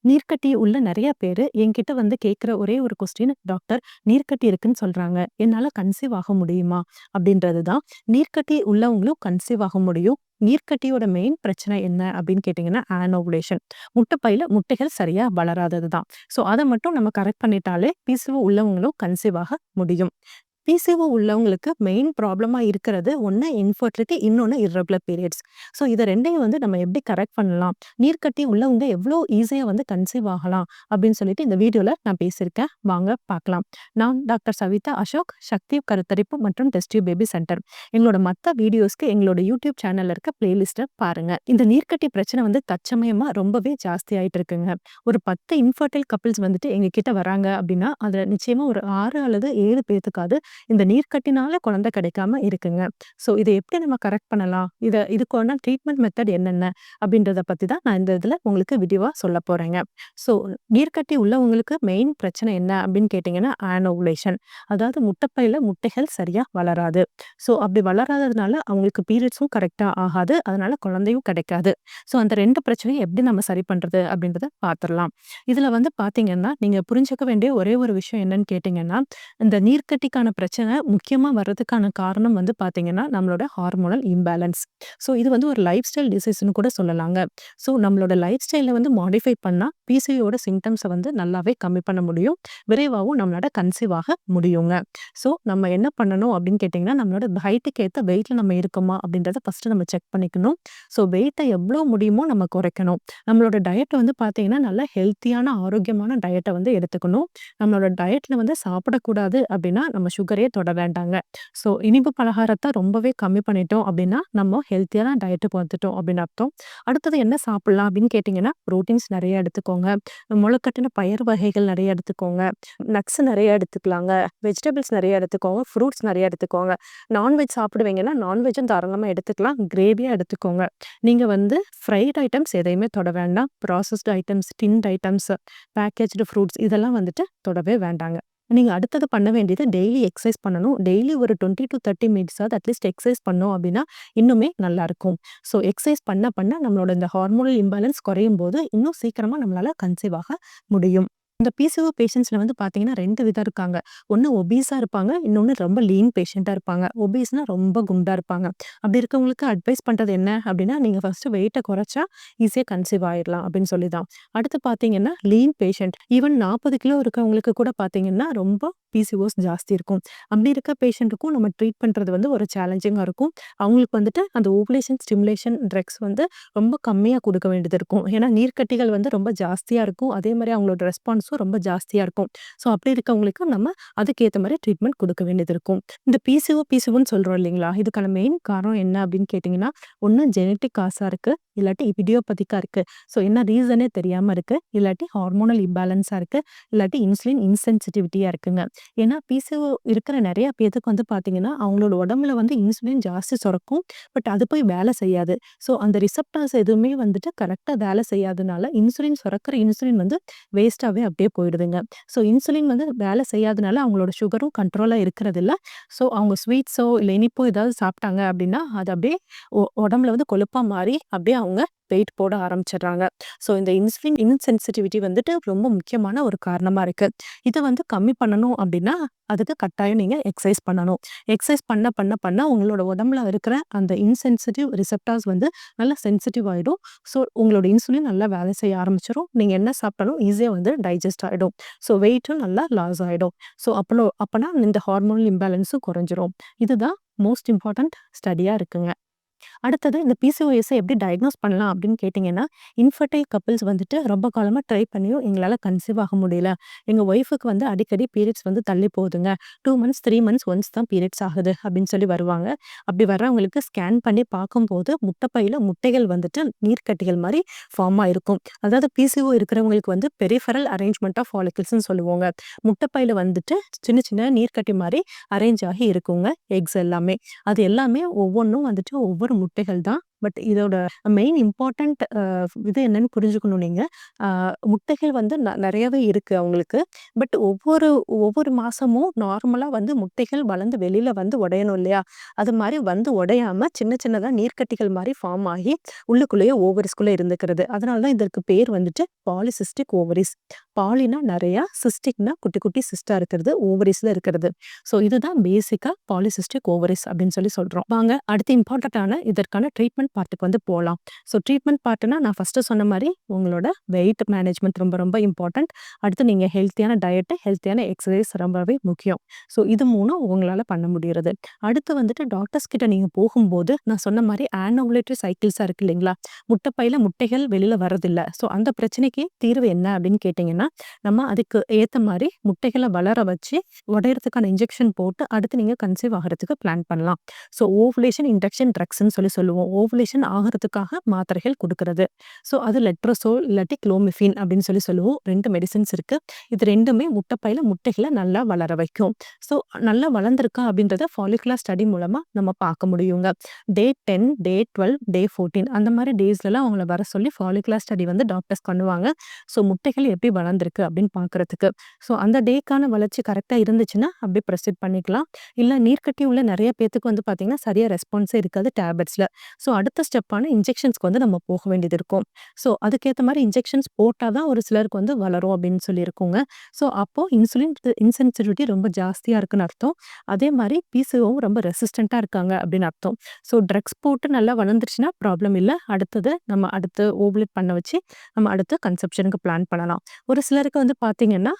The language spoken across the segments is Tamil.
நீர்க்கட்டி உள்ள நெறைய பேரு என்கிட்ட வந்து கேட்கிற ஒரே ஒரு கொஸ்டின், "டாக்டர் நீர்க்கட்டி இருக்குன்னு சொல்றாங்க. என்னால கன்சீவ் ஆக முடியுமா?" அப்படின்றது தான். நீர்க்கட்டி உள்ளவங்களும் கன்சீவ் ஆக முடியும். நீர்க்கட்டியோட மெயின் பிரச்சனை என்ன அப்படின்னு கேட்டீங்கன்னா, ஆனோவுலேஷன். முட்டைப்பையில முட்டைகள் சரியா வளராதது தான். ஸோ அத மட்டும் நம்ம கரெக்ட் பண்ணிட்டாலே, பிசிஓ உள்ளவங்களும் கன்சீவ் ஆக முடியும். பிசிஓ உள்ளவங்களுக்கு மெயின் ப்ராப்ளமா இருக்கிறது ஒண்ணு இன்ஃபெர்டிலிட்டி, இன்னொன்னு இர்ரெகுலர் பீரியட்ஸ். ஸோ இத 2யும் வந்து நம்ம எப்படி கரெக்ட் பண்ணலாம்? நீர்க்கட்டி உள்ளவங்க எவ்ளோ ஈஸியா வந்து கன்சீவ் ஆகலாம்? அப்படின்னு சொல்லிட்டு இந்த வீடியோல நான் பேசியிருக்கேன். வாங்க பார்க்கலாம். நான் டாக்டர் சவிதா அசோக், சக்தி கருத்தரிப்பு மற்றும் டெஸ்ட் டியூப் பேபி சென்டர். எங்களோட மத்த வீடியோஸ்க்கு எங்களோட யூடியூப் சேனல்ல இருக்க பிளேலிஸ்ட்ட பாருங்க. இந்த நீர்க்கட்டி பிரச்சனை வந்து தற்சமயமா ரொம்பவே ஜாஸ்தி ஆயிட்டு இருக்குங்க. ஒரு 10 இன்ஃபெர்டைல் கப்பிள்ஸ் வந்துட்டு எங்ககிட்ட வராங்க அப்படின்னா, அதுல நிச்சயமா ஒரு 6 அல்லது 7 பேத்துக்காவது இந்த நீர்க்கட்டினால குழந்தை கிடைக்காம இருக்குங்க. ஸோ இத எப்படி நம்ம கரெக்ட் பண்ணலாம்? இதுக்கான ட்ரீட்மெண்ட் மெத்தட் என்னென்ன? அப்படின்றத பத்தி தான் நான் இந்த இதுல உங்களுக்கு விரிவா சொல்லப் போறேங்க. ஸோ நீர்க்கட்டி உள்ளவங்களுக்கு மெயின் பிரச்சனை என்ன அப்படின்னு கேட்டீங்கன்னா, ஆனோவுலேஷன். அதாவது முட்டைப்பையில முட்டைகள் சரியா வளராது. ஸோ அப்படி வளராததுனால அவங்களுக்கு பீரியட்ஸும் கரெக்ட்டா ஆகாது. அதனால குழந்தையும் கிடைக்காது. ஸோ அந்த 2 பிரச்சனையும் எப்படி நம்ம சரி பண்றது? அப்படின்றத பார்த்துரலாம். இதுல வந்து பார்த்தீங்கன்னா, நீங்க புரிஞ்சுக்க வேண்டிய ஒரே ஒரு விஷயம் என்னன்னு கேட்டீங்கன்னா, இந்த நீர்க்கட்டிக்கான பிரச்சனை முக்கியமா வர்றதுக்கான காரணம் வந்து பார்த்தீங்கன்னா, நம்மளோட ஹார்மோனல் இம்பேலன்ஸ். ஸோ இது வந்து ஒரு லைஃப் ஸ்டைல் டிசீஸ்ன்னு கூட சொல்லலாங்க. ஸோ நம்மளோட லைஃப் ஸ்டைல வந்து மாடிஃபை பண்ணா, பிசிஓட சிம்ப்டம்ஸ வந்து நல்லாவே கம்மி பண்ண முடியும். விரைவாவும் நம்மளால கன்சீவ் ஆக முடியுங்க. ஸோ நம்ம என்ன பண்ணணும் அப்படின்னு கேட்டீங்கன்னா, நம்மளோட ஹைட்டுக்கு ஏத்த வெயிட்ல நம்ம இருக்கோமா அப்படின்றத ஃபர்ஸ்ட்டு நம்ம செக் பண்ணிக்கணும். ஸோ வெயிட்ட எவ்வளோ முடியுமோ நம்ம குறைக்கணும். நம்மளோட டயட் வந்து பார்த்தீங்கன்னா, நல்ல ஹெல்த்தியான, ஆரோக்கியமான டயட்ட வந்து எடுத்துக்கணும். நம்மளோட டயட்ல வந்து சாப்பிடக்கூடாது அப்படின்னா, நம்ம சுகரே தொட வேண்டாங்க. ஸோ இனிப்பு பலகாரத்த ரொம்பவே கம்மி பண்ணிட்டோம் அப்படின்னா, நம்ம ஹெல்த்தியான டயட்டுக்கு வந்துட்டோம் அப்படின்னு அர்த்தம். அடுத்தது என்ன சாப்பிடலாம் அப்படின்னு கேட்டீங்கன்னா, புரோட்டீன்ஸ் நெறைய எடுத்துக்கோங்க. முளைக்கட்டின பயறு வகைகள் நெறைய எடுத்துக்கோங்க. நட்ஸ் நெறைய எடுத்துக்கலாங்க. வெஜிடபிள்ஸ் நெறைய எடுத்துக்கோங்க. ஃப்ரூட்ஸ் நெறைய எடுத்துக்கோங்க. நான்வெஜ் சாப்பிடுவீங்கன்னா, நான்வெஜ்ஜும் தாராளமா எடுத்துக்கலாம். கிரேவியா எடுத்துக்கோங்க. நீங்க வந்து ஃப்ரைட் ஐட்டம்ஸ் எதையுமே தொட வேண்டாம். Processed items, didn't items, packaged fruits இதெல்லாம் வந்துட்டு தொடவே வேண்டாங்க. நீங்க அடுத்தது பண்ண வேண்டியது டெய்லி எக்சர்சைஸ் பண்ணணும். டெய்லி ஒரு 20 டூ 30 மினிட்ஸாவது அட்லீஸ்ட் எக்சர்சைஸ் பண்ணோம் அப்படின்னா, இன்னுமே நல்லாருக்கும். ஸோ எக்சர்சைஸ் பண்ண பண்ண நம்மளோட இந்த ஹார்மோனல் இம்பேலன்ஸ் குறையும்போது, இன்னும் சீக்கிரமா நம்மளால கன்சீவ் ஆக முடியும். இந்த பிசிஓ பேஷண்ட்ஸ்ல வந்து பார்த்தீங்கன்னா 2 விதம் இருக்காங்க. ஒண்ணு ஒபீஸா இருப்பாங்க. இன்னொன்னு ரொம்ப லீன் பேஷண்ட்டா இருப்பாங்க. ஒபீஸ்னா ரொம்ப குண்டா இருப்பாங்க. அப்படி இருக்கவங்களுக்கு அட்வைஸ் பண்றது என்ன அப்படின்னா, நீங்க ஃபர்ஸ்ட்டு வெயிட்ட குறைச்சா ஈஸியா கன்சீவ் ஆயிரலாம் அப்படின்னு சொல்லி தான். அடுத்து பார்த்தீங்கன்னா, லீன் பேஷண்ட் ஈவன் 40 கிலோ இருக்கவங்களுக்கு கூட பார்த்தீங்கன்னா, ரொம்ப பிசிஓஸ் ஜாஸ்தி இருக்கும். அப்படி இருக்க பேஷண்ட்டுக்கும் நம்ம ட்ரீட் பண்றது வந்து ஒரு சேலஞ்சிங்கா இருக்கும். அவங்களுக்கு வந்துட்டு அந்த ஓவுலேஷன் ஸ்டிமுலேஷன் ட்ரக்ஸ் வந்து ரொம்ப கம்மியா குடுக்க வேண்டியது இருக்கும். ஏன்னா நீர்க்கட்டிகள் வந்து ரொம்ப ஜாஸ்தியா இருக்கும். அதே மாரி அவங்களோட ரெஸ்பான்ஸும் ரொம்ப ஜாஸ்தியா இருக்கும். ஸோ அப்படி இருக்கவங்களுக்கு நம்ம அதுக்கேத்த மாரி ட்ரீட்மெண்ட் குடுக்க வேண்டியது இருக்கும். இந்த பிசிஓன்னு சொல்றோம் இல்லைங்களா? இதுக்கான மெயின் காரணம் என்ன அப்படின்னு கேட்டீங்கன்னா, ஒண்ணு ஜெனடிக் காஸா இருக்கு. இல்லாட்டி இடியோபதிக்கா இருக்கு. ஸோ என்ன ரீசனே தெரியாம இருக்கு. இல்லாட்டி ஹார்மோனல் இம்பேலன்ஸா இருக்கு. இல்லாட்டி இன்சுலின் இன்சென்சிட்டிவிட்டியா இருக்குங்க. ஏன்னா பிசிஓ இருக்கிற நெறைய பேத்துக்கு வந்து பார்த்தீங்கன்னா, அவங்களோட உடம்புல வந்து இன்சுலின் ஜாஸ்தி சுரக்கும். பட் அது போய் வேலை செய்யாது. ஸோ அந்த ரிசெப்டார்ஸ் எதுவுமே வந்துட்டு கரெக்ட்டா வேலை செய்யாதனால, இன்சுலின் சுரக்கிற இன்சுலின் வந்து வேஸ்ட்டாவே அப்படியே போயிடுதுங்க. ஸோ இன்சுலின் வந்து வேலை செய்யாதனால அவங்களோட சுகரும் கண்ட்ரோலா இருக்கிறதில்ல. ஸோ அவங்க ஸ்வீட்ஸோ, இல்ல இனிப்போ ஏதாவது சாப்பிட்டாங்க அப்படின்னா, அது அப்படியே உடம்புல வந்து கொழுப்பா மாறி அப்படியே அவங்க வெயிட் போட ஆரம்பிச்சுடுறாங்க. ஸோ இந்த இன்சுலின் இன்சென்சிட்டிவிட்டி வந்துட்டு ரொம்ப முக்கியமான ஒரு காரணமா இருக்கு. இத வந்து கம்மி பண்ணணும் அப்படின்னா, அதுக்கு கட்டாயம் நீங்க எக்சர்சைஸ் பண்ணணும். எக்சர்சைஸ் பண்ண பண்ண பண்ண உங்களோட உடம்புல இருக்கிற அந்த இன்சென்சிட்டிவ் ரிசெப்டார்ஸ் வந்து நல்லா சென்சிட்டிவ் ஆயிடும். ஸோ உங்களோட இன்சுலின் நல்லா வேலை செய்ய ஆரம்பிச்சுரும். நீங்க என்ன சாப்பிட்டாலும் ஈஸியா வந்து டைஜஸ்ட் ஆயிடும். ஸோ வெயிட்டும் நல்லா லாஸ் ஆயிடும். ஸோ அப்பனா இந்த ஹார்மோனல் இம்பேலன்ஸும் குறைஞ்சிரும். இதுதான் மோஸ்ட் இம்பார்ட்டன்ட் ஸ்டடியா இருக்குங்க. அடுத்தது இந்த பிசிஓஎஸ்ஸ எப்படி டயக்னோஸ் பண்ணலாம் அப்படின்னு கேட்டீங்கன்னா, இன்ஃபர்டைல் கப்பிள்ஸ் வந்துட்டு ரொம்ப காலமா ட்ரை பண்ணியும் எங்களால கன்சீவ் ஆக முடியல. எங்க ஒய்ஃப்க்கு வந்து அடிக்கடி பீரியட்ஸ் வந்து தள்ளி போகுதுங்க. 2 மந்த்ஸ், 3 மந்த்ஸ் ஒன்ஸ் தான் பீரியட்ஸ் ஆகுது அப்படின்னு சொல்லி வருவாங்க. அப்படி வர்றவங்களுக்கு ஸ்கேன் பண்ணி பார்க்கும்போது, முட்டைப்பையில முட்டைகள் வந்துட்டு நீர்க்கட்டிகள் மாரி ஃபார்ம் ஆயிருக்கும். அதாவது பிசிஓ இருக்கிறவங்களுக்கு வந்து பெரிஃபெரல் அரேஞ்ச்மென்ட் ஆஃப் ஃபாலிகிள்ஸ்ன்னு சொல்லுவோங்க. முட்டைப்பையில வந்துட்டு சின்ன சின்ன நீர்க்கட்டி மாரி அரேஞ்ச் ஆகி இருக்குங்க எக்ஸ் எல்லாமே. அது எல்லாமே ஒவ்வொன்னும் வந்துட்டு ஒவ்வொரு முட்டைகள் தான். பட் இதோட மெயின் இம்பார்ட்டன்ட் இது என்னன்னு புரிஞ்சுக்கணும் நீங்க. அ முட்டைகள் வந்து நெறையவே இருக்கு அவங்களுக்கு. பட் ஒவ்வொரு ஒவ்வொரு மாசமும் நார்மலா வந்து முட்டைகள் வளர்ந்து வெளியில வந்து உடையணும் இல்லையா? அது மாரி வந்து உடையாம சின்ன சின்னதா நீர்க்கட்டிகள் மாரி ஃபார்ம் ஆகி உள்ளுக்குள்ளேயே ஓவரீஸ்குள்ள இருந்துக்கிறது. அதனால தான் இதற்கு பேர் வந்துட்டு பாலிசிஸ்டிக் ஓவரீஸ். பாலினா நெறையா, சிஸ்டிக்னா குட்டி குட்டி சிஸ்டா இருக்கிறது, ஓவரீஸ்ல இருக்கிறது. ஸோ இதுதான் பேசிக்கா பாலிசிஸ்டிக் ஓவரீஸ் அப்படின்னு சொல்றோம். வாங்க அடுத்து இம்பார்ட்டன்ட்டான இதற்கான ட்ரீட்மெண்ட் பார்ட்டுக்கு வந்து போலாம். ஸோ ட்ரீட்மெண்ட் பார்ட்னா நான் ஃபர்ஸ்ட்டு சொன்ன மாரி உங்களோட வெயிட் மேனேஜ்மெண்ட் ரொம்ப ரொம்ப இம்பார்ட்டன்ட். அடுத்து நீங்க ஹெல்த்தியான டயட், ஹெல்த்தியான எக்ஸர்சைஸ் ரொம்பவே முக்கியம். ஸோ இது 3ம் உங்களால பண்ண முடியறது. அடுத்து வந்துட்டு டாக்டர்ஸ் கிட்ட நீங்க போகும்போது நான் சொன்ன மாரி ஆனோவுலேட்டரி சைக்கிள்ஸா இருக்கு இல்லைங்களா? முட்டைப்பையில முட்டைகள் வெளியில வரதில்ல. ஸோ அந்த பிரச்சனைக்கு தீர்வு என்ன அப்படின்னு கேட்டீங்கன்னா, நம்ம அதுக்கு ஏத்த மாரி முட்டைகள வளர வச்சு உடையறதுக்கான இன்ஜெக்ஷன் போட்டு அடுத்து நீங்க கன்சீவ் ஆகுறதுக்கு பிளான் பண்ணலாம். ஸோ ஓவுலேஷன் இண்டக்ஷன் ட்ரக்ஸ்ன்னு சொல்லுவோம். ஓவுலேஷன் ஆகுறதுக்காக மாத்திரைகள் குடுக்குறது. ஸோ அது லெட்ரோசோல் இல்லாட்டி குளோமிஃபின் அப்படின்னு சொல்லுவோம். 2 மெடிசின்ஸ் இருக்கு. இது 2மே முட்டைப்பையில முட்டைகள நல்லா வளர வைக்கும். ஸோ நல்லா வளர்ந்திருக்கா அப்படின்றத ஃபாலிகுலர் ஸ்டடி மூலமா நம்ம பார்க்க முடியுங்க. டே 10, டே 12, டே 14 அந்த மாரி டேஸ்லலாம் அவங்கள வர சொல்லி ஃபாலிகுலர் ஸ்டடி வந்து டாக்டர்ஸ் பண்ணுவாங்க. ஸோ முட்டைகள் எப்படி வளர்ந்திருக்கு அப்படின்னு பார்க்கறதுக்கு. ஸோ அந்த டேக்கான வளர்ச்சி கரெக்ட்டா இருந்துச்சுன்னா, அப்படியே ப்ரொசீட் பண்ணிக்கலாம். இல்ல நீர்க்கட்டி உள்ள நெறைய பேத்துக்கு வந்து பார்த்தீங்கன்னா, சரியா ரெஸ்பான்ஸே இருக்காது டேப்லெட்ஸ்ல. ஸோ அடுத்த ஸ்டெப்பான இன்ஜெக்ஷன்ஸ்க்கு வந்து நம்ம போக வேண்டியது இருக்கும். ஸோ அதுக்கேத்த மாரி இன்ஜெக்ஷன்ஸ் போட்டா தான் ஒரு சிலருக்கு வந்து வளரும் அப்படின்னு சொல்லியிருக்கோங்க. ஸோ அப்போ இன்சுலின் இன்சென்சிட்டிவிட்டி ரொம்ப ஜாஸ்தியா இருக்குன்னு அர்த்தம். அதே மாரி பிசிஓவும் ரொம்ப ரெசிஸ்டன்ட்டா இருக்காங்க அப்படின்னு அர்த்தம். ஸோ ட்ரக்ஸ் போட்டு நல்லா வளர்ந்துருச்சுன்னா ப்ராப்ளம் இல்ல. அடுத்தது நம்ம அடுத்து ஓவுலேட் பண்ண வச்சு நம்ம அடுத்து கன்செப்ஷனுக்கு பிளான் பண்ணலாம். ஒரு சிலருக்கு வந்து பார்த்தீங்கன்னா,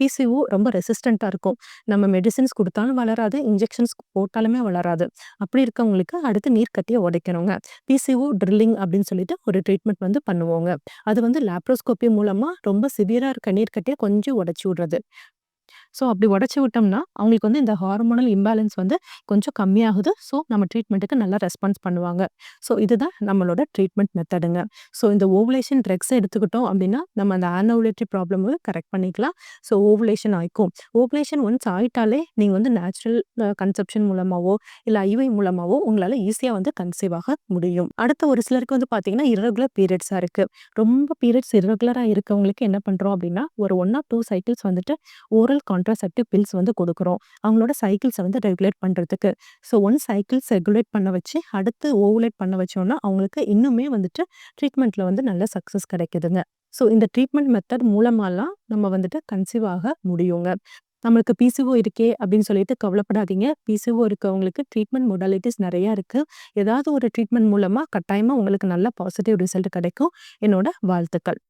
பிசிஓ ரொம்ப ரெசிஸ்டன்ட்டா இருக்கும். நம்ம மெடிசின்ஸ் குடுத்தாலும் வளராது, இன்ஜெக்ஷன்ஸ் போட்டாலுமே வளராது. அப்படி இருக்கவங்களுக்கு அடுத்து நீர்க்கட்டிய உடைக்கணுங்க. பிசிஓ ட்ரில்லிங் அப்படின்னு சொல்லிட்டு ஒரு ட்ரீட்மெண்ட் வந்து பண்ணுவோங்க. அது வந்து லேப்ரோஸ்கோபி மூலமா ரொம்ப சிவியரா இருக்க நீர்க்கட்டிய கொஞ்சம் உடைச்சு விடுறது. ஸோ அப்படி உடைச்சு விட்டோம்னா, அவங்களுக்கு வந்து இந்த ஹார்மோனல் இம்பேலன்ஸ் வந்து கொஞ்சம் கம்மியாகுது. ஸோ நம்ம ட்ரீட்மெண்ட்டுக்கு நல்லா ரெஸ்பான்ஸ் பண்ணுவாங்க. ஸோ இதுதான் நம்மளோட ட்ரீட்மெண்ட் மெத்தடுங்க. ஸோ இந்த ஓவுலேஷன் ட்ரக்ஸ் எடுத்துக்கிட்டோம் அப்படின்னா, நம்ம அந்த ஆனோவுலேட்டரி ப்ராப்ளம கரெக்ட் பண்ணிக்கலாம். ஸோ ஓவுலேஷன் ஆயிக்கும். ஓவுலேஷன் ஒன்ஸ் ஆயிட்டாலே, நீங்க வந்து நேச்சுரல் கன்செப்ஷன் மூலமாவோ, இல்ல ஐயுஐ மூலமாவோ உங்களால ஈஸியா வந்து கன்சீவ் ஆக முடியும். அடுத்து ஒரு சிலருக்கு வந்து பார்த்தீங்கன்னா, இர்ரெகுலர் பீரியட்ஸா இருக்கு. ரொம்ப பீரியட்ஸ் இர்ரெகுலரா இருக்கவங்களுக்கு என்ன பண்றோம் அப்படின்னா, ஒரு 1 ஆர் 2 சைக்கிள்ஸ் வந்துட்டு ஓரல் கான்ட்ராசெப்டிவ் பில்ஸ் வந்து குடுக்குறோம். அவங்களோட சைக்கிள்ஸ வந்து ரெகுலேட் பண்றதுக்கு. ஸோ ஒன்ஸ் சைக்கிள்ஸ் ரெகுலேட் பண்ண வச்சு, அடுத்து ஓவுலேட் பண்ண வச்சோம்னா, அவங்களுக்கு இன்னுமே வந்துட்டு ட்ரீட்மெண்ட்ல வந்து நல்ல சக்சஸ் கிடைக்குதுங்க. ஸோ இந்த ட்ரீட்மெண்ட் மெத்தட் மூலமாலாம் நம்ம வந்துட்டு கன்சீவ் ஆக முடியுங்க. நம்மளுக்கு பிசிஓ இருக்கே அப்படின்னு சொல்லிட்டு கவலைப்படாதீங்க. பிசிஓ இருக்கவங்களுக்கு ட்ரீட்மெண்ட் மொடாலிட்டீஸ் நெறையா இருக்கு. ஏதாவது ஒரு ட்ரீட்மெண்ட் மூலமா கட்டாயமா உங்களுக்கு நல்ல பாசிட்டிவ் ரிசல்ட் கிடைக்கும். என்னோட வாழ்த்துக்கள்.